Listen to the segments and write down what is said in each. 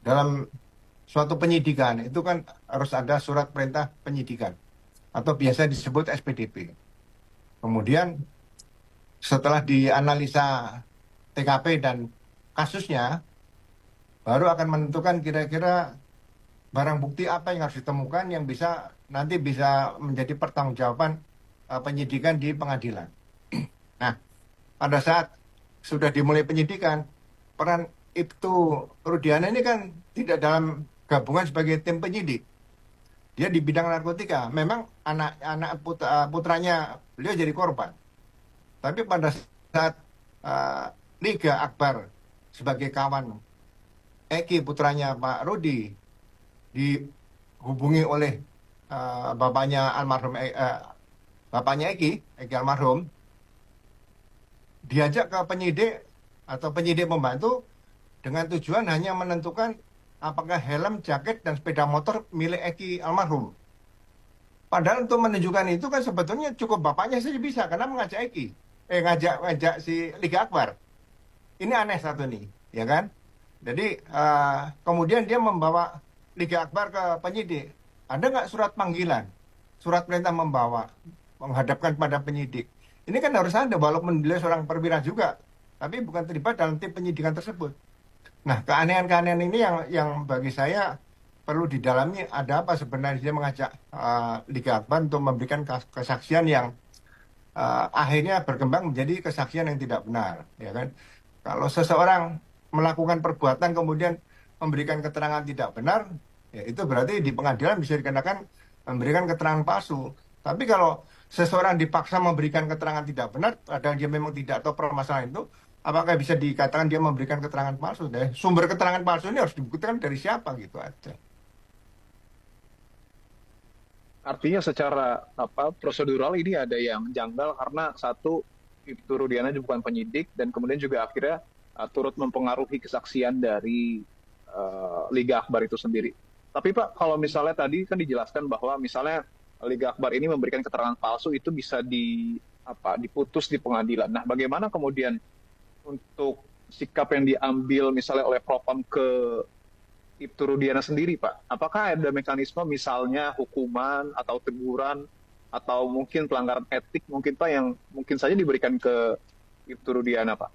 dalam suatu penyidikan itu kan harus ada surat perintah penyidikan atau biasa disebut SPDP. Kemudian setelah dianalisa TKP dan kasusnya, baru akan menentukan kira-kira barang bukti apa yang harus ditemukan yang bisa nanti bisa menjadi pertanggungjawaban penyidikan di pengadilan. Nah, pada saat sudah dimulai penyidikan, peran Ibtu Rudiana ini kan tidak dalam gabungan sebagai tim penyidik. Dia di bidang narkotika. Memang anak-anak putranya beliau jadi korban. Tapi pada saat uh, Liga Akbar sebagai kawan Eki putranya Pak Rudi dihubungi oleh bapaknya almarhum bapaknya Eki almarhum, diajak ke penyidik atau penyidik membantu dengan tujuan hanya menentukan apakah helm, jaket, dan sepeda motor milik Eki almarhum. Padahal untuk menunjukkan itu kan sebetulnya cukup bapaknya saja bisa karena mengajak Eki, ngajak si Liga Akbar. Ini aneh satu nih, ya kan? Jadi kemudian dia membawa Liga Akbar ke penyidik. Ada nggak surat panggilan, surat perintah membawa, menghadapkan pada penyidik? Ini kan harus ada, walaupun beliau seorang perwira juga, tapi bukan terlibat dalam tim penyidikan tersebut. Nah, keanehan-keanehan ini yang bagi saya perlu didalami. Ada apa sebenarnya dia mengajak Liga Akbar untuk memberikan kesaksian yang akhirnya berkembang menjadi kesaksian yang tidak benar, ya kan? Kalau seseorang melakukan perbuatan kemudian memberikan keterangan tidak benar, ya itu berarti di pengadilan bisa dikenakan memberikan keterangan palsu. Tapi kalau seseorang dipaksa memberikan keterangan tidak benar, padahal dia memang tidak tahu permasalahan itu, apakah bisa dikatakan dia memberikan keterangan palsu? Deh, sumber keterangan palsu ini harus dibuktikan dari siapa gitu aja. Artinya secara apa prosedural ini ada yang janggal karena satu Ibtu Rudiana juga bukan penyidik dan kemudian juga akhirnya turut mempengaruhi kesaksian dari Liga Akbar itu sendiri. Tapi Pak, kalau misalnya tadi kan dijelaskan bahwa misalnya Liga Akbar ini memberikan keterangan palsu itu bisa diputus di pengadilan. Nah, bagaimana kemudian untuk sikap yang diambil misalnya oleh Propam ke Ibtu Rudiana sendiri, Pak? Apakah ada mekanisme misalnya hukuman atau teguran atau mungkin pelanggaran etik mungkin Pak yang mungkin saja diberikan ke Ibtu Rudiana, Pak?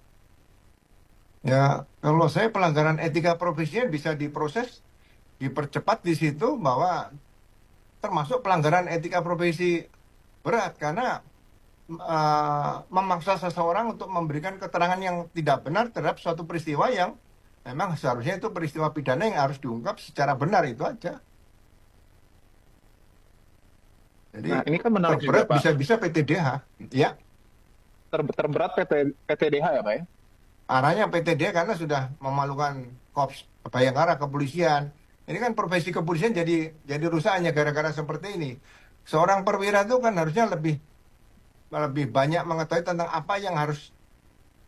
Ya, kalau saya pelanggaran etika profesinya bisa diproses, dipercepat di situ bahwa termasuk pelanggaran etika profesi berat karena memaksa seseorang untuk memberikan keterangan yang tidak benar terhadap suatu peristiwa yang memang seharusnya itu peristiwa pidana yang harus diungkap secara benar itu aja. Jadi Nah, ini kan menarik juga, terberat Pak. bisa-bisa PTDH. Ya, Terberat PTDH ya, Pak ya? arahnya PTDH karena sudah memalukan Korps Bayangkara kepolisian. Ini kan profesi kepolisian jadi rusak hanya gara-gara seperti ini. Seorang perwira itu kan harusnya lebih lebih banyak mengetahui tentang apa yang harus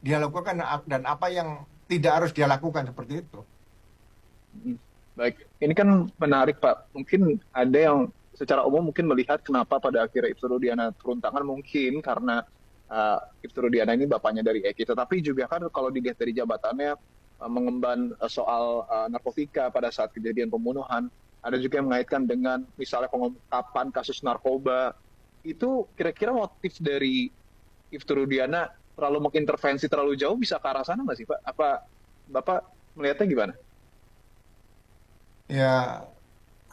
dia lakukan dan apa yang tidak harus dia lakukan seperti itu. Hmm. Baik, ini kan menarik Pak. Mungkin ada yang secara umum mungkin melihat kenapa pada akhirnya Ibtu Rudiana turun tangan mungkin karena Ibtu Rudiana ini bapaknya dari Eki. Tetapi juga kan kalau dilihat dari jabatannya mengemban soal narkotika pada saat kejadian pembunuhan, ada juga yang mengaitkan dengan misalnya pengungkapan kasus narkoba. Itu kira-kira motif dari Ibtu Rudiana terlalu mengintervensi terlalu jauh bisa ke arah sana nggak sih Pak? Apa Bapak melihatnya gimana? Ya,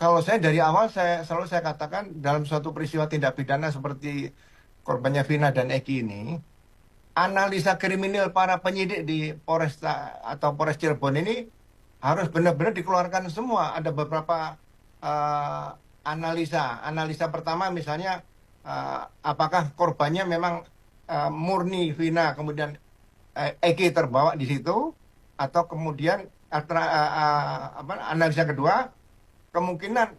kalau saya dari awal saya selalu katakan dalam suatu peristiwa tindak pidana seperti korbannya Vina dan Eki ini, analisa kriminal para penyidik di Polresta atau Polres Cirebon ini harus benar-benar dikeluarkan semua. Ada beberapa eh, analisa. Analisa pertama misalnya apakah korbannya memang murni Vina, kemudian Eki terbawa di situ, atau kemudian analisa kedua kemungkinan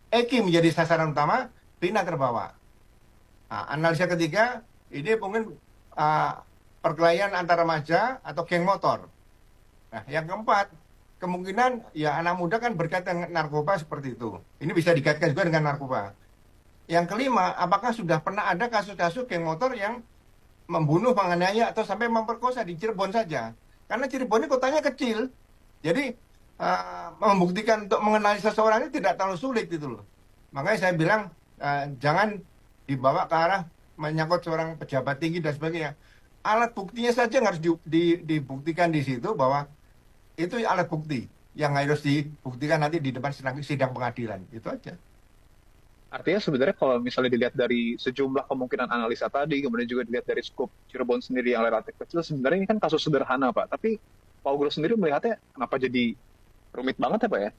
Eki menjadi sasaran utama, Vina terbawa. Nah, analisa ketiga, ini mungkin uh, perkelahian antar remaja atau geng motor. Nah, yang keempat, kemungkinan ya anak muda kan berkaitan dengan narkoba seperti itu. Ini bisa dikaitkan juga dengan narkoba. Yang kelima, apakah sudah pernah ada kasus-kasus geng motor yang membunuh, menganiaya, atau sampai memperkosa di Cirebon saja? Karena Cirebon ini kotanya kecil, Jadi membuktikan untuk mengenali seseorang ini tidak terlalu sulit gitu loh. Makanya saya bilang jangan dibawa ke arah menyangkut seorang pejabat tinggi dan sebagainya. Alat buktinya saja yang harus dibuktikan di situ bahwa itu alat bukti yang harus dibuktikan nanti di depan sidang pengadilan. Itu aja. Artinya sebenarnya kalau misalnya dilihat dari sejumlah kemungkinan analisa tadi, kemudian juga dilihat dari skop Cirebon sendiri yang relatif kecil, sebenarnya ini kan kasus sederhana, Pak. Tapi Pak Ugro sendiri melihatnya kenapa jadi rumit banget ya, Pak ya?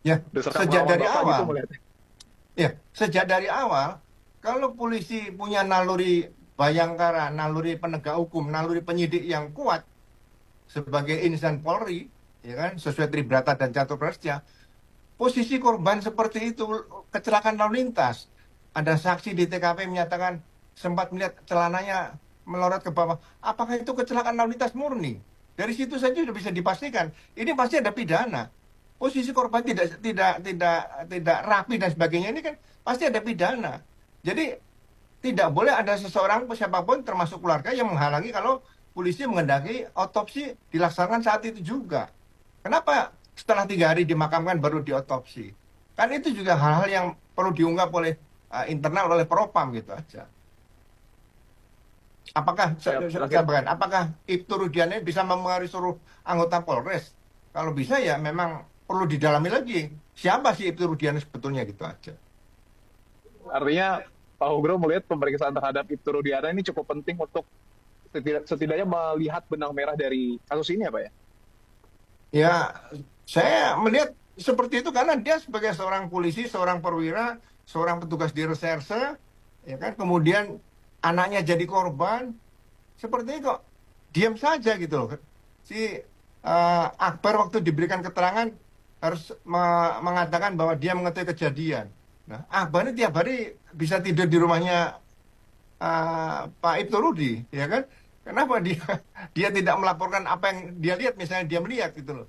Ya, Berdasarkan sejak pengalaman dari Bapak gitu awal. melihatnya. Ya, sejak dari awal, kalau polisi punya naluri bayangkara, naluri penegak hukum, naluri penyidik yang kuat sebagai insan Polri, ya kan, sesuai Tribrata dan Catur Prasetya, posisi korban seperti itu, kecelakaan lalu lintas. Ada saksi di TKP menyatakan sempat melihat celananya melorot ke bawah. Apakah itu kecelakaan lalu lintas murni? Dari situ saja sudah bisa dipastikan. Ini pasti ada pidana. Posisi korban tidak rapi dan sebagainya ini kan pasti ada pidana. Jadi tidak boleh ada seseorang siapapun termasuk keluarga yang menghalangi kalau polisi mengendaki otopsi dilaksanakan saat itu juga. Kenapa setelah 3 hari dimakamkan baru diotopsi? Kan itu juga hal-hal yang perlu diungkap oleh internal oleh Propam gitu aja. Apakah Ya, terakhir, apakah Ibtu Rudiana bisa mempengaruhi seluruh anggota Polres? Kalau bisa ya memang perlu didalami lagi. Siapa sih Ibtu Rudiana sebetulnya gitu aja. artinya Pak Ugro melihat pemeriksaan terhadap Ibtu Rudiana ini cukup penting untuk setidaknya melihat benang merah dari kasus ini ya, Pak ya? Ya, saya melihat seperti itu karena dia sebagai seorang polisi, seorang perwira, seorang petugas di reserse, ya kan, kemudian anaknya jadi korban, seperti itu kok diam saja gitu loh. Si Akbar waktu diberikan keterangan harus mengatakan bahwa dia mengetahui kejadian. Nah, Akbar ini tiap hari bisa tidur di rumahnya Pak Ibtu Rudi, ya kan? Kenapa dia dia tidak melaporkan apa yang dia lihat, misalnya dia melihat gitu loh.